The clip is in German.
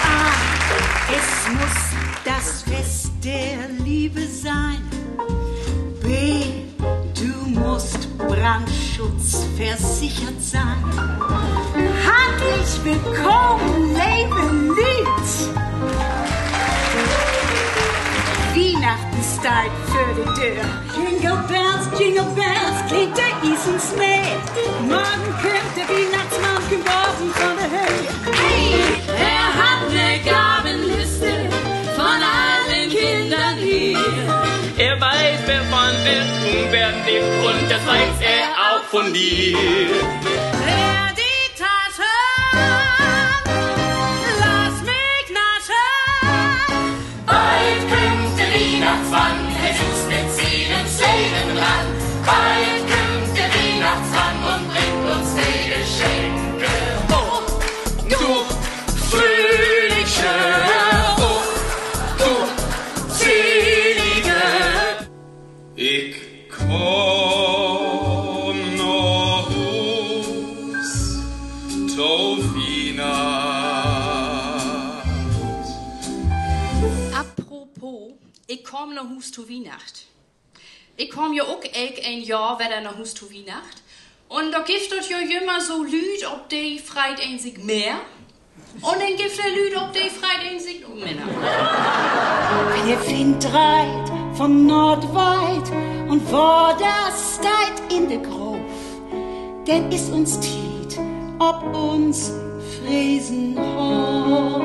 A. Es muss das Fest der Liebe sein. B. Du musst brandschutzversichert sein. Herzlich willkommen, Leben Lied. Weihnachten steigt für die Tür. Jingle Bells, klingt der Isens Mäh. Morgen kommt der Weihnachtsmann geworfen von der Höhe. Hey, er hat ne Gabenliste von allen Kindern hier. Er weiß, wer von wer tun, wer nicht, und das weiß er auch von dir. Wer die Tasche, lass mich naschen. Bald kommt der Weihnachtsmann, er ist mit seinen Zähnen ran. Bald kommt der Weihnachtsmann und bringt uns die Geschenke. Oh, du fröhliche, oh, du selige. Ich komm nach Hus, to Weihnacht. Apropos, ich komm nach Hus zu Weihnacht. Ich komm ja auch ein Jahr wieder nach Hus zu Weihnacht. Und da gibt es ja immer so Lüd, ob die freit ein sich mehr. Und dann gibt es Lüd, ob die freit ein sich noch mehr. Wenn ihr Wind reit von Nordweit und vor das steigt in der Grof, denn ist uns tiet, ob uns Friesen hoch.